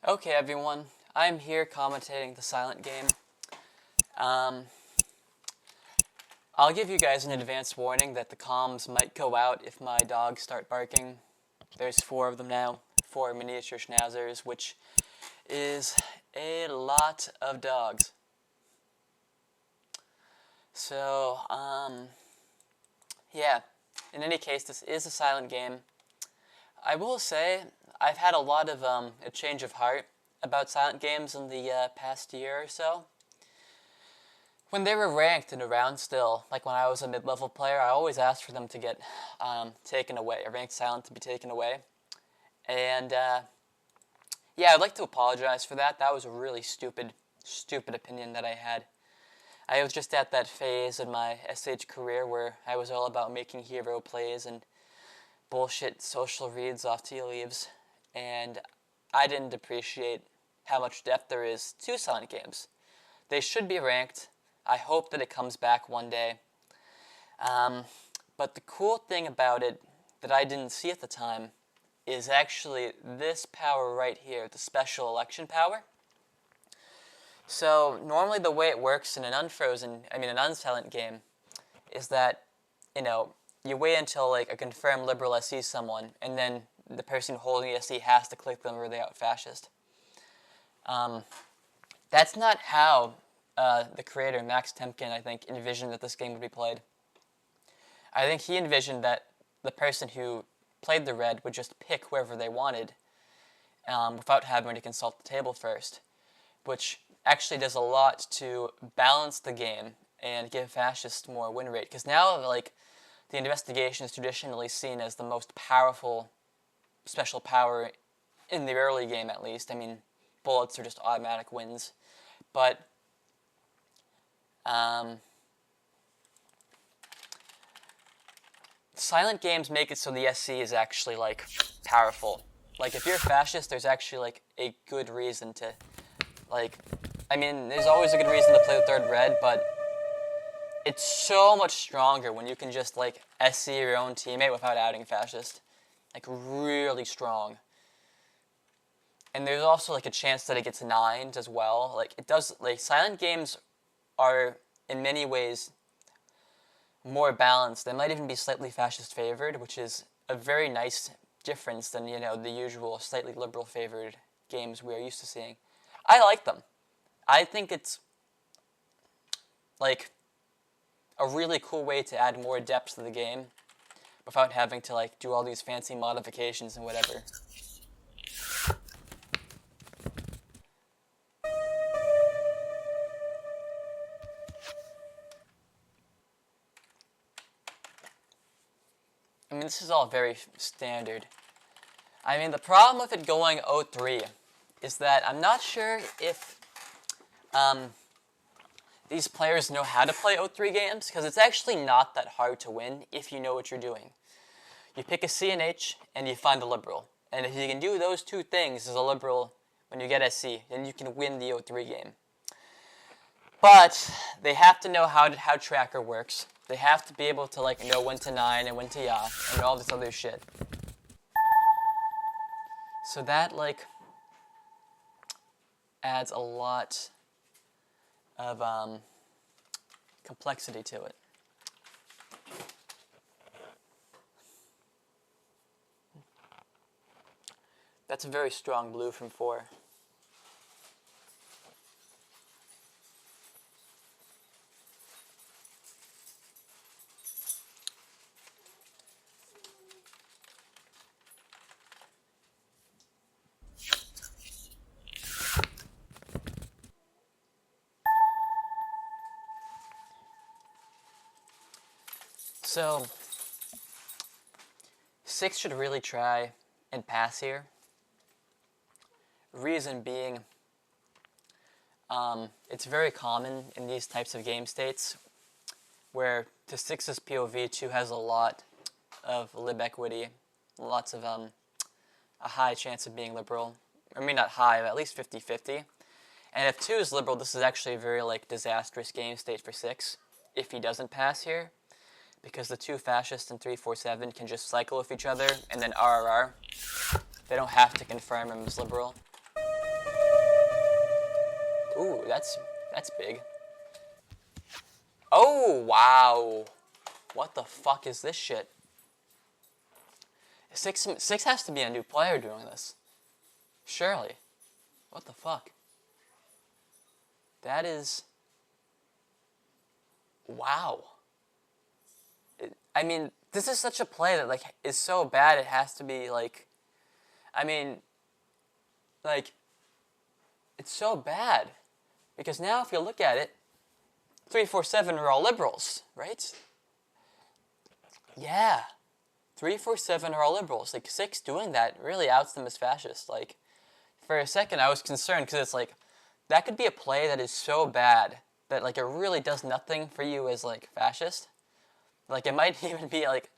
Okay, everyone, I'm here commentating the silent game. I'll give you guys an advance warning that the comms might go out if my dogs start barking. There's 4 of them now, 4 miniature schnauzers, which is a lot of dogs. So, yeah, in any case, this is a silent game. I will say, I've had a lot of a change of heart about silent games in the past year or so. When they were ranked and around still, like when I was a mid-level player, I always asked for them to get taken away, a ranked silent to be taken away. And yeah, I'd like to apologize for that. That was a really stupid opinion that I had. I was just at that phase in my SH career where I was all about making hero plays and bullshit social reads off tea leaves, and I didn't appreciate how much depth there is to silent games. They should be ranked. I hope that it comes back one day. But the cool thing about it that I didn't see at the time is actually this power right here, the special election power. So normally the way it works in an unsilent game is that, you wait until like a confirmed liberal SC someone, and then the person holding the SC has to click them or they out fascist. That's not how the creator, Max Temkin, I think, envisioned that this game would be played. I think he envisioned that the person who played the red would just pick whoever they wanted without having to consult the table first, which actually does a lot to balance the game and give fascists more win rate. Because now, like, the investigation is traditionally seen as the most powerful special power in the early game, at least. I mean, bullets are just automatic wins. But silent games make it so the SC is actually, like, powerful. Like, if you're a fascist, there's actually, like, a good reason to, like, there's always a good reason to play the third red, but it's so much stronger when you can just, like, SC your own teammate without outing fascist. Like, really strong. And there's also, like, a chance that it gets 9'd as well. Like, it does, like, silent games are, in many ways, more balanced. They might even be slightly fascist favored, which is a very nice difference than, the usual slightly liberal favored games we are used to seeing. I like them. I think it's, like, a really cool way to add more depth to the game without having to, like, do all these fancy modifications and whatever. This is all very standard. The problem with it going 0-3 is that I'm not sure if these players know how to play 0-3 games, because it's actually not that hard to win if you know what you're doing. You pick a CNH and you find a liberal. And if you can do those 2 things as a liberal when you get SC, then you can win the 0-3 game. But they have to know how tracker works. They have to be able to, like, know when to 9 and when to yaw and all this other shit. So that, like, adds a lot of complexity to it. That's a very strong blue from 4. So 6 should really try and pass here. Reason being, it's very common in these types of game states where to 6's POV 2 has a lot of lib equity, lots of a high chance of being liberal. Not high, but at least 50-50. And if 2 is liberal, this is actually a very, like, disastrous game state for 6 if he doesn't pass here, because the 2 fascists and 3-4-7 can just cycle with each other and then RRR. They don't have to confirm him as liberal. Ooh, that's big. Oh, wow. What the fuck is this shit? Six has to be a new player doing this. Surely. What the fuck? That is... Wow. I mean, this is such a play that, like, is so bad it has to be, like... I mean, like, it's so bad. Because now if you look at it, 3, 4, 7 are all liberals, right? Yeah. 3, 4, 7 are all liberals. Like, 6 doing that really outs them as fascist. Like, for a second I was concerned because it's like, that could be a play that is so bad that, like, it really does nothing for you as, like, fascist. Like, it might even be, like,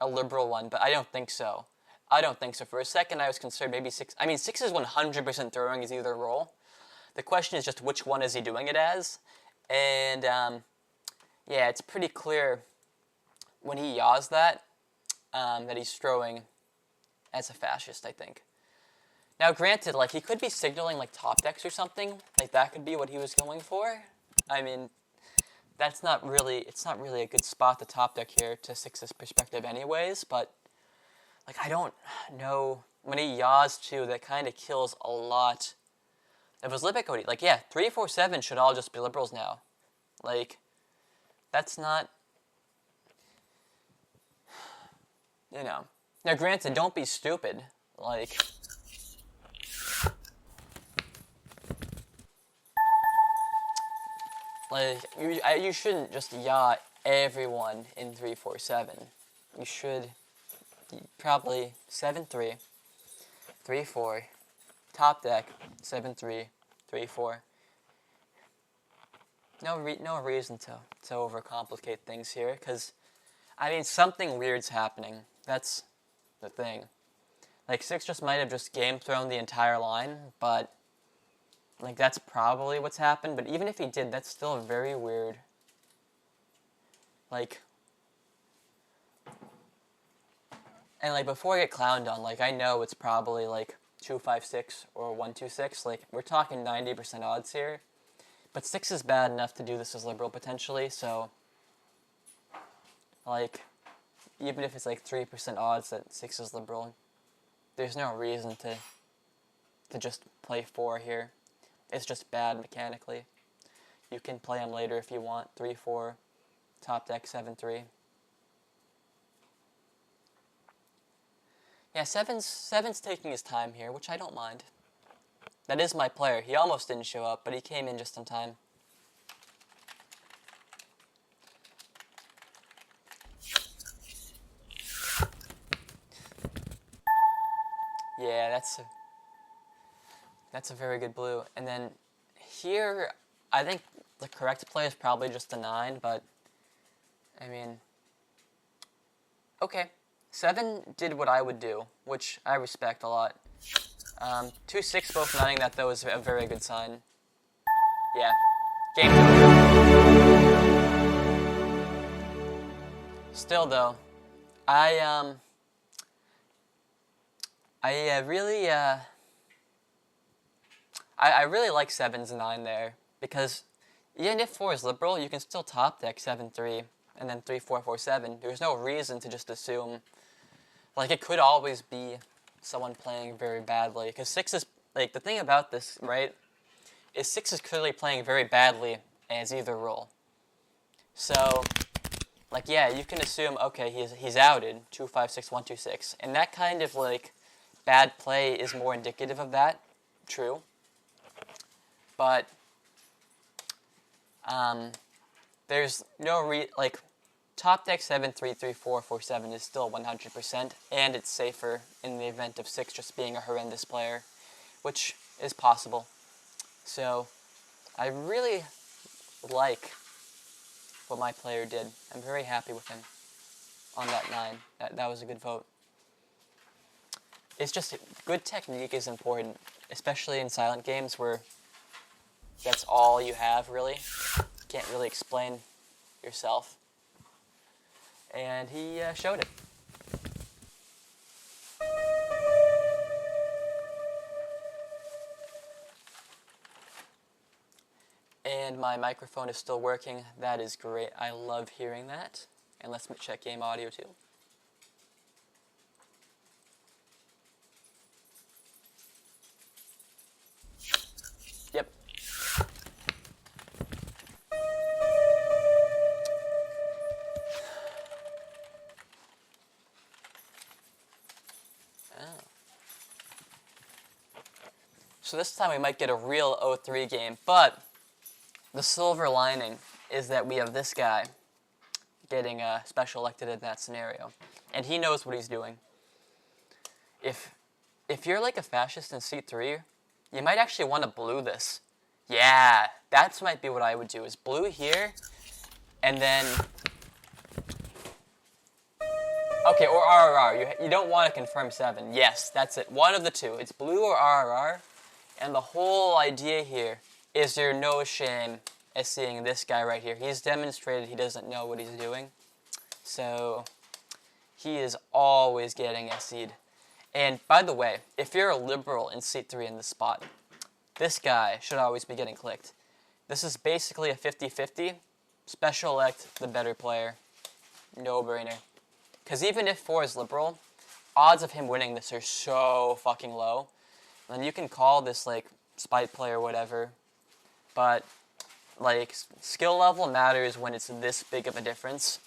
a liberal one, but I don't think so. I don't think so. For a second I was concerned maybe 6... I mean, 6 is 100% throwing his either role. The question is just which one is he doing it as? And, yeah, it's pretty clear when he yaws that, that he's throwing as a fascist, I think. Now, granted, like, he could be signaling, like, top decks or something. Like, that could be what he was going for. I mean, it's not really a good spot to top deck here to 6's perspective anyways, but, like, I don't know. When he yaws, too, that kind of kills a lot of his libicody. Like, yeah, 3, 4, 7 should all just be liberals now. Like, that's not... You know. Now, granted, don't be stupid. Like... you shouldn't just yaw everyone in 3, 4, 7. You should probably 7, 3, 3, 4, top deck 7, 3, 3, 4. No reason to overcomplicate things here, because I mean something weird's happening. That's the thing. Like 6 just might have just game thrown the entire line, but. Like, that's probably what's happened, but even if he did, that's still very weird. Like, and, like, before I get clowned on, like, I know it's probably, like, 2, 5, 6 or 1, 2, 6. Like, we're talking 90% odds here. But 6 is bad enough to do this as liberal, potentially, so, like, even if it's, like, 3% odds that 6 is liberal, there's no reason to just play 4 here. It's just bad mechanically. You can play him later if you want. 3, 4, top deck 7, 3. Yeah, seven's taking his time here, which I don't mind. That is my player. He almost didn't show up, but he came in just in time. Yeah, that's a very good blue. And then here, I think the correct play is probably just a 9, but, I mean, okay. 7 did what I would do, which I respect a lot. 2, 6 both 9ing that, though, is a very good sign. Yeah. Game. Still, though, I really like 7's 9 there, because even if 4 is liberal, you can still top deck 7, 3, and then 3, 4, 4, 7. There's no reason to just assume, like, it could always be someone playing very badly, because 6 is, like, the thing about this, right, is 6 is clearly playing very badly as either role. So, like, yeah, you can assume, okay, he's outed, 2, 5, 6, 1, 2, 6, and that kind of, like, bad play is more indicative of that, true. But there's no like, top deck 7, 3, 3, 4, 4, 7 is still 100%, and it's safer in the event of 6 just being a horrendous player, which is possible. So I really like what my player did. I'm very happy with him on that 9. That was a good vote. It's just good technique is important, especially in silent games where that's all you have, really. You can't really explain yourself. And he showed it. And my microphone is still working. That is great. I love hearing that. And let's check game audio too. Yep. Oh. So this time we might get a real 0-3 game, but the silver lining is that we have this guy getting special elected in that scenario. And he knows what he's doing. If you're like a fascist in seat 3, you might actually want to blue this. Yeah, that might be what I would do, is blue here, and then... Okay, or RRR. You don't want to confirm 7. Yes, that's it. One of the two. It's blue or RRR. And the whole idea here is there's no shame as seeing this guy right here. He's demonstrated he doesn't know what he's doing. So he is always getting SC'd. And by the way, if you're a liberal in seat 3 in this spot, this guy should always be getting clicked. This is basically a 50-50. Special elect the better player. No brainer. Because even if 4 is liberal, odds of him winning this are so fucking low. And you can call this like spite play or whatever, but like skill level matters when it's this big of a difference.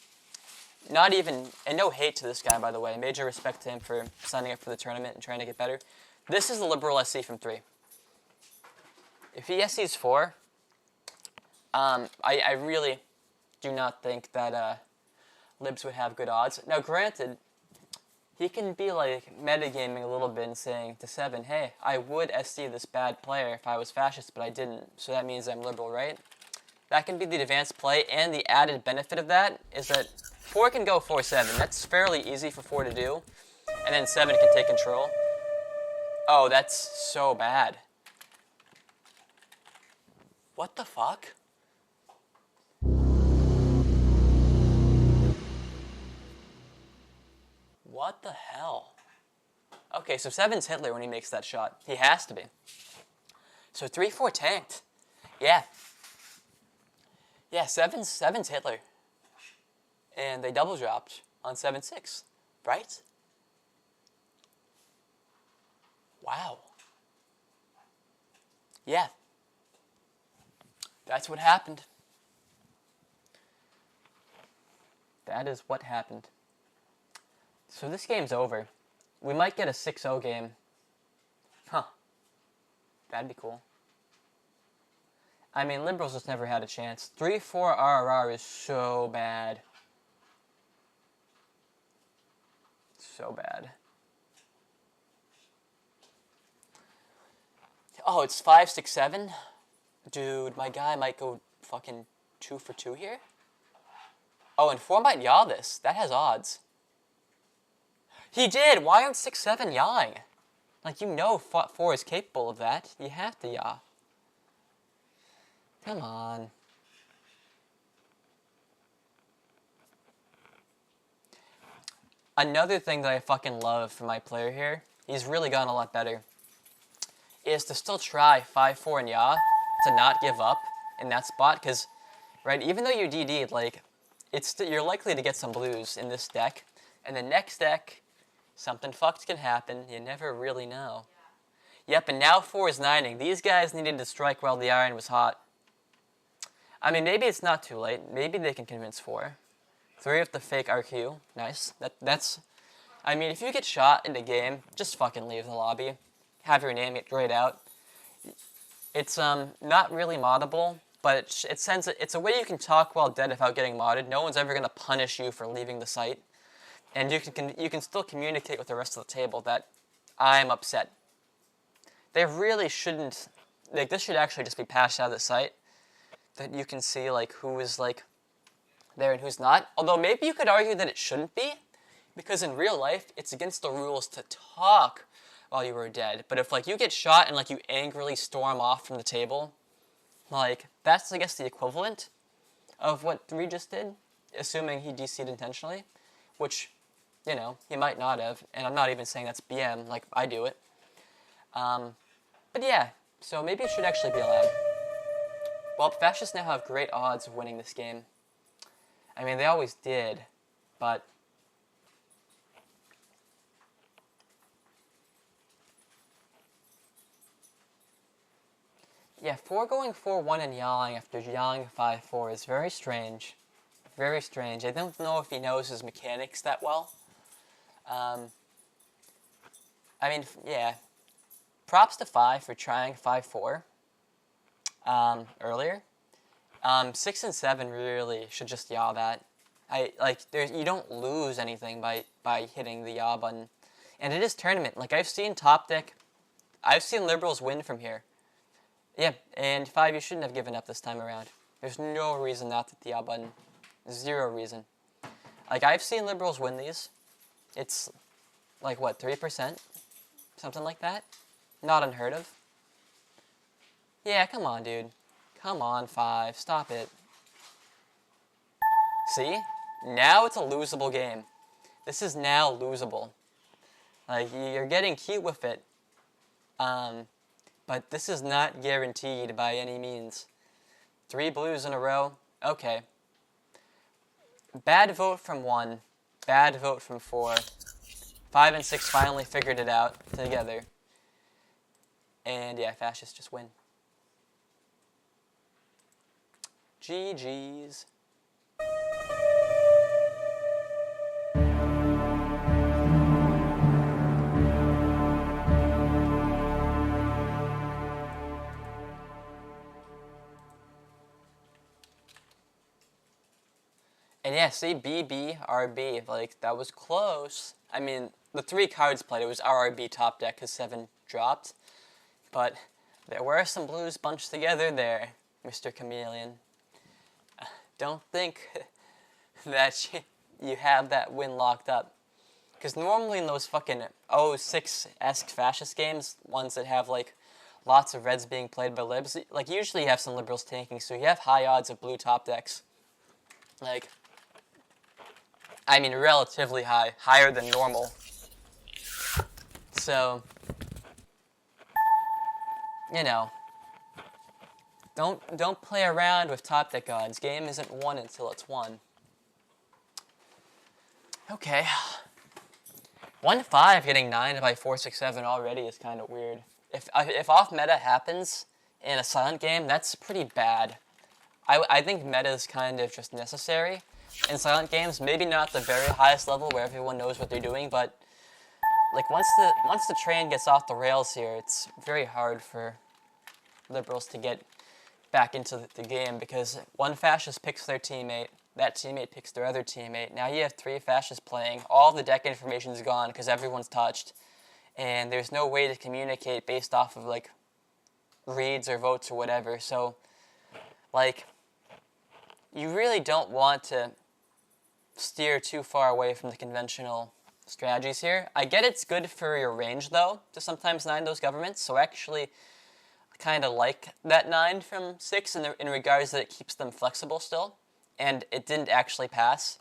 Not even, and no hate to this guy, by the way. Major respect to him for signing up for the tournament and trying to get better. This is the liberal SC from 3. If he SCs 4, I really do not think that libs would have good odds. Now, granted, he can be like metagaming a little bit and saying to 7, hey, I would SC this bad player if I was fascist, but I didn't, so that means I'm liberal, right? That can be the advanced play, and the added benefit of that is that 4 can go 4-7. That's fairly easy for 4 to do, and then 7 can take control. Oh, that's so bad. What the fuck? What the hell? Okay, so 7's Hitler when he makes that shot. He has to be. So 3-4 tanked. Yeah. Yeah, 7's Hitler. And they double dropped on 7-6, right? Wow. Yeah. That's what happened. That is what happened. So this game's over. We might get a 6-0 game. Huh. That'd be cool. I mean, liberals just never had a chance. 3-4 RRR is so bad. So bad. Oh, it's 5-6-7? Dude, my guy might go fucking 2 for 2 here? Oh, and 4 might yaw this. That has odds. He did! Why aren't 6-7 yawing? Like, you know 4 is capable of that. You have to yaw. Come on. Another thing that I fucking love for my player here, he's really gotten a lot better, is to still try 5-4 and yaw, to not give up in that spot, because, right, even though you're DD'd, like, you're likely to get some blues in this deck, and the next deck, something fucked can happen. You never really know. Yep, and now 4 is 9ing. These guys needed to strike while the iron was hot. I mean, maybe it's not too late. Maybe they can convince 4. 3 with the fake RQ. Nice. That's... I mean, if you get shot in the game, just fucking leave the lobby. Have your name get grayed out. It's not really moddable, but it's a way you can talk while dead without getting modded. No one's ever going to punish you for leaving the site. And you can still communicate with the rest of the table that I'm upset. They really shouldn't, like, this should actually just be patched out of the site, that you can see like who is like there and who's not. Although maybe you could argue that it shouldn't be, because in real life it's against the rules to talk while you are dead. But if like you get shot and like you angrily storm off from the table, like that's I guess the equivalent of what 3 just did, assuming he DC'd intentionally, which, you know, he might not have, and I'm not even saying that's BM, like, I do it. But yeah, so maybe it should actually be allowed. Well, fascists now have great odds of winning this game. I mean, they always did, but... Yeah, 4 going 4-1 and yawing after yawing 5-4 is very strange. Very strange. I don't know if he knows his mechanics that well. I mean, yeah. Props to 5 for trying 5-4 earlier. 6 and 7 really should just yaw that. You don't lose anything by hitting the yaw button. And it is tournament. Like, I've seen liberals win from here. Yeah, and 5, you shouldn't have given up this time around. There's no reason not to hit the yaw button. Zero reason. Like, I've seen liberals win these. It's, like, what, 3%? Something like that? Not unheard of. Yeah, come on, dude. Come on, 5. Stop it. See? Now it's a losable game. This is now losable. Like, you're getting cute with it. But this is not guaranteed by any means. 3 blues in a row? Okay. Bad vote from 1. Bad vote from 4. 5 and 6 finally figured it out together. And yeah, fascists just win. GG's. And yeah, see, BB, RB, like, that was close. I mean, the 3 cards played, it was RRB top deck because 7 dropped. But there were some blues bunched together there, Mr. Chameleon. Don't think that you have that win locked up. Because normally in those fucking 06-esque fascist games, ones that have, like, lots of reds being played by libs, like, usually you have some liberals tanking, so you have high odds of blue top decks. Like, I mean, relatively high. Higher than normal. So, you know, don't play around with top deck odds. Game isn't won until it's won. Okay. 1-5 getting 9 by 4-6-7 already is kind of weird. If off meta happens in a silent game, that's pretty bad. I think meta is kind of just necessary in silent games. Maybe not the very highest level where everyone knows what they're doing, but like once the train gets off the rails here, it's very hard for liberals to get back into the game because one fascist picks their teammate, that teammate picks their other teammate. Now you have 3 fascists playing. All the deck information is gone because everyone's touched, and there's no way to communicate based off of like reads or votes or whatever. So, like, you really don't want to steer too far away from the conventional strategies here. I get it's good for your range, though, to sometimes 9 those governments, so actually I kind of like that 9 from 6 in regards that it keeps them flexible still, and it didn't actually pass.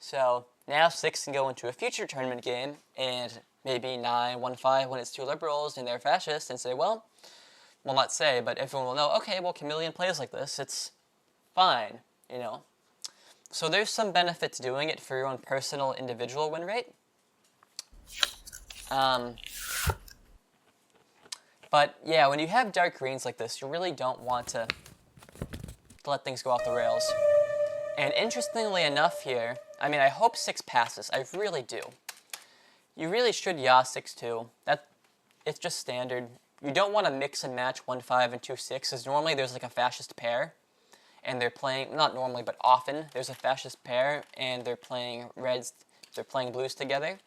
So now 6 can go into a future tournament game, and maybe 9, 1-5 when it's 2 liberals and they're fascist, and say, well, not say, but everyone will know, okay, well, Chameleon plays like this, it's fine, you know. So there's some benefit to doing it for your own personal individual win rate. But yeah, when you have dark greens like this, you really don't want to let things go off the rails. And interestingly enough here, I mean, I hope 6 passes. I really do. You really should yaw 6-2. It's just standard. You don't want to mix and match 1-5 and 2-6, because normally there's like a fascist pair, and they're playing, not normally, but often, there's a fascist pair, and they're playing blues together,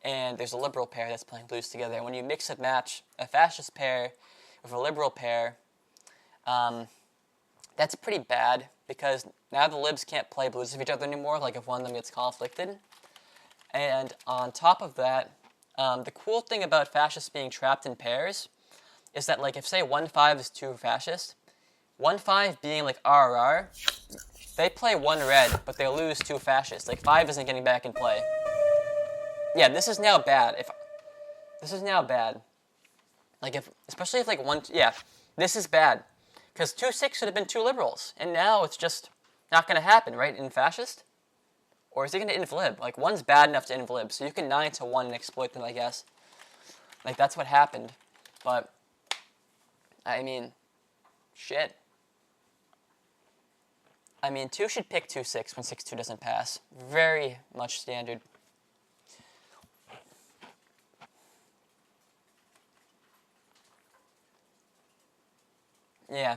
and there's a liberal pair that's playing blues together. And when you mix and match a fascist pair with a liberal pair, that's pretty bad, because now the libs can't play blues with each other anymore, like if one of them gets conflicted. And on top of that, the cool thing about fascists being trapped in pairs is that, like, if say 1-5 is 2 fascists, 1-5 being like RRR, they play 1 red, but they lose 2 fascists. Like, 5 isn't getting back in play. Yeah, this is now bad. This is now bad. Like, especially if like yeah, this is bad. Because 2-6 should have been 2 liberals, and now it's just not going to happen, right, in fascist? Or is he going to invlib? Like, 1's bad enough to invlib, so you can 9-1 and exploit them, I guess. Like, that's what happened. But, I mean, shit. I mean, 2 should pick 2-6 when 6-2 doesn't pass. Very much standard. Yeah.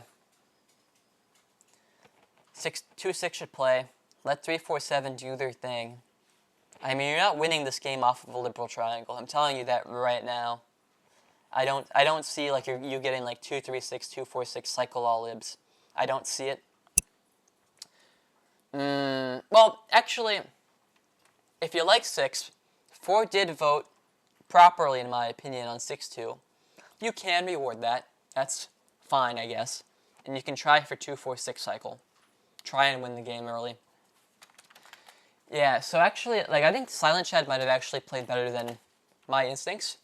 2-6 should play. Let 3-4-7 do their thing. I mean, you're not winning this game off of a liberal triangle. I'm telling you that right now. I don't see like you getting like 2-3-6, 2-4-6 cycle all libs. I don't see it. Well, actually, if you like 6, 4 did vote properly, in my opinion, on 6-2. You can reward that. That's fine, I guess. And you can try for 2-4-6 cycle. Try and win the game early. Yeah, so actually, like, I think Silent Chad might have actually played better than my instincts.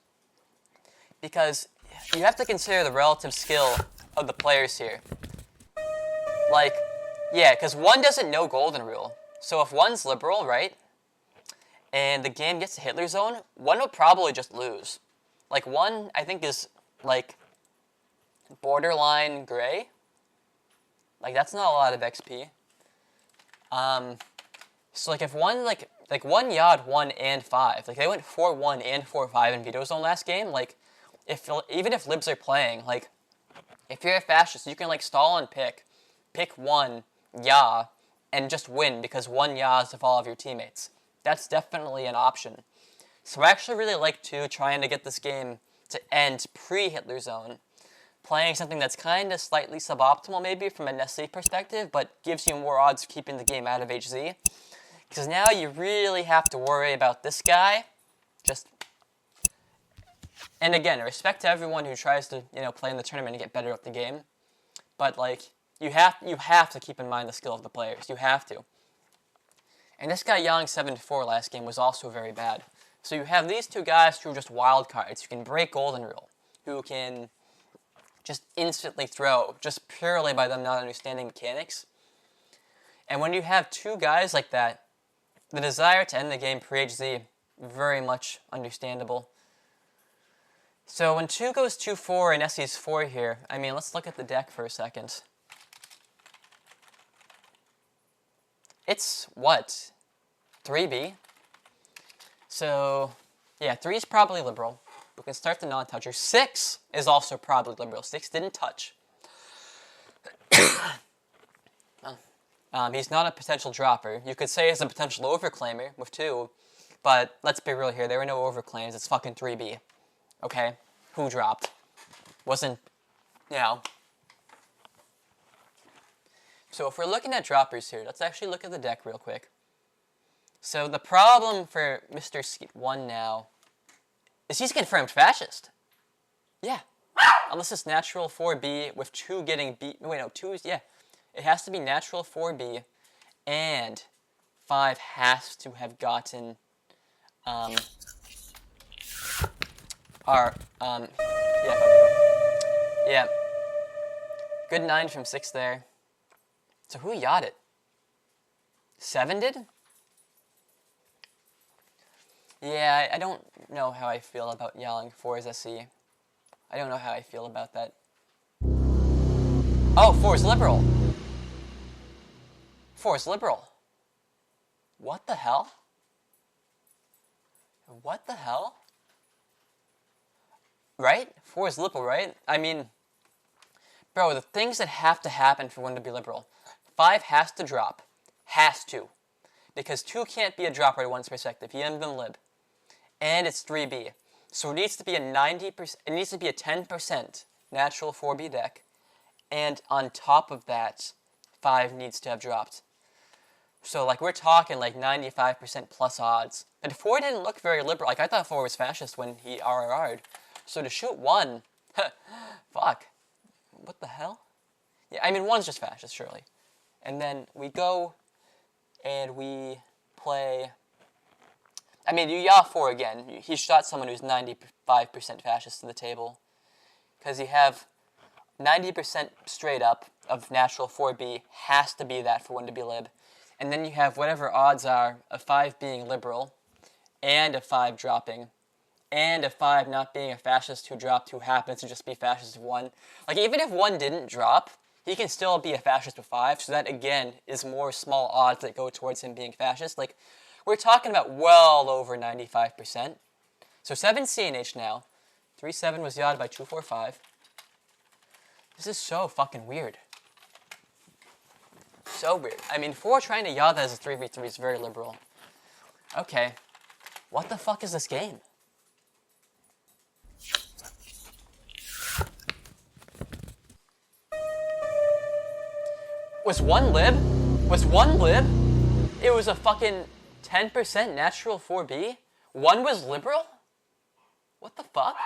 Because you have to consider the relative skill of the players here. Like, yeah, because 1 doesn't know Golden Rule. So if 1's liberal, right, and the game gets to Hitler Zone, 1 will probably just lose. Like, 1, I think, is, like, borderline gray. Like, that's not a lot of XP. So, like, if 1, like 1 Yod 1 and 5, like, they went 4-1 and 4-5 in Veto Zone last game, like, even if libs are playing, like, if you're a fascist, you can, like, stall and pick 1 Ya, and just win, because 1 Ya is of all of your teammates. That's definitely an option. So I actually really like trying to get this game to end pre-Hitler Zone, playing something that's kind of slightly suboptimal maybe from an SC perspective, but gives you more odds of keeping the game out of HZ. Because now you really have to worry about this guy. And again, respect to everyone who tries to, play in the tournament and get better at the game. But, like, you have to keep in mind the skill of the players. You have to. And this guy Yang 7-4 last game was also very bad. So you have these 2 guys who are just wild cards, who can break Golden Rule, who can just instantly throw, just purely by them not understanding mechanics. And when you have 2 guys like that, the desire to end the game pre-HZ, very much understandable. So when 2 goes 2-4 and SE's 4 here, I mean, let's look at the deck for a second. It's, what, 3B? So, yeah, 3 is probably liberal. We can start the non-toucher. 6 is also probably liberal. 6 didn't touch. He's not a potential dropper. You could say he's a potential overclaimer with 2, but let's be real here. There were no overclaims. It's fucking 3B. Okay? Who dropped? Wasn't, So if we're looking at droppers here, let's actually look at the deck real quick. So the problem for Mr. Skeet 1 now is he's confirmed fascist. Yeah. Unless it's natural 4B with 2 getting B. Wait, no, 2 is, yeah. It has to be natural 4B, and 5 has to have gotten yeah. Good 9 from 6 there. So who yacht it? 7 did? Yeah, I don't know how I feel about yelling 4's SE. I don't know how I feel about that. Oh, 4's liberal. 4's liberal. What the hell? What the hell? Right? 4's liberal, right? I mean, bro, the things that have to happen for 1 to be liberal. 5 has to drop. Has to. Because 2 can't be a dropper to 1's perspective. He hasn't been lib. And it's 3B. So it needs to be a 90%, it needs to be a 10% natural 4B deck. And on top of that, 5 needs to have dropped. So, like, we're talking, like, 95% plus odds. And 4 didn't look very liberal. Like, I thought 4 was fascist when he RRR'd. So to shoot 1, fuck. What the hell? Yeah, I mean, 1's just fascist, surely. And then we go and we play. I mean, you yaw 4 again. He shot someone who's 95% fascist to the table. Because you have 90% straight up of natural 4B has to be that for 1 to be lib. And then you have whatever odds are of 5 being liberal, and a 5 dropping, and a 5 not being a fascist who dropped who happens to just be fascist of 1. Like, even if 1 didn't drop, he can still be a fascist with 5, so that, again, is more small odds that go towards him being fascist. Like, we're talking about well over 95%. So 7 CNH now. 3-7 was yawed by 2-4-5. This is so fucking weird. So weird. I mean, 4 trying to yaw that as a 3v3 is very liberal. Okay. What the fuck is this game? Was 1 lib? Was 1 lib? It was a fucking 10% natural 4B? 1 was liberal? What the fuck?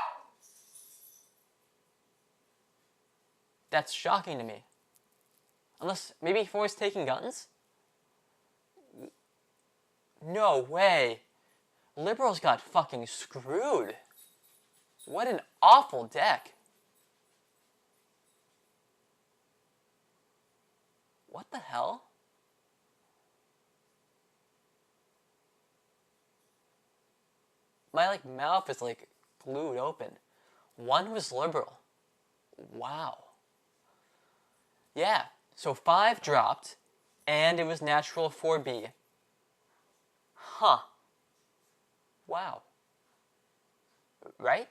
That's shocking to me. Unless, maybe 4 is taking guns? No way. Liberals got fucking screwed. What an awful deck. What the hell? My, like, mouth is, like, glued open. 1 was liberal. Wow. Yeah, so 5 dropped, and it was natural 4B. Huh. Wow. Right?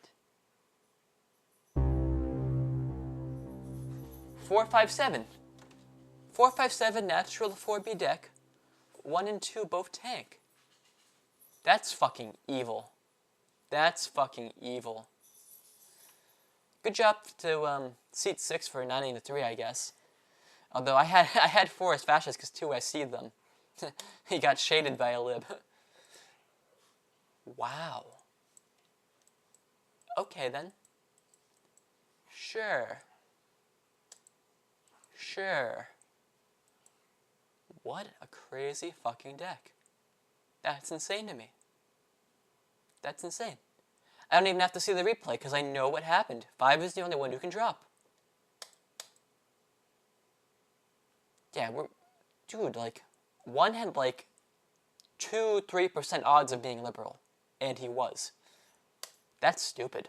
4-5-7. 4-5-7 natural 4B deck. 1 and 2 both tank. That's fucking evil. That's fucking evil. Good job to seat 6 for 9 to 3, I guess. Although I had 4 as fascists because 2 I seed them. He got shaded by a lib. Wow. Okay then. Sure. Sure. What a crazy fucking deck. That's insane to me. That's insane. I don't even have to see the replay because I know what happened. 5 is the only one who can drop. Yeah, dude, like, 1 had like 2-3% odds of being liberal, and he was. That's stupid.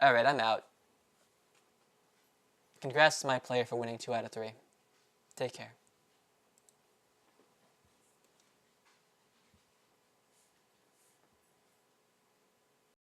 Alright, I'm out. Congrats to my player for winning 2 out of 3. Take care.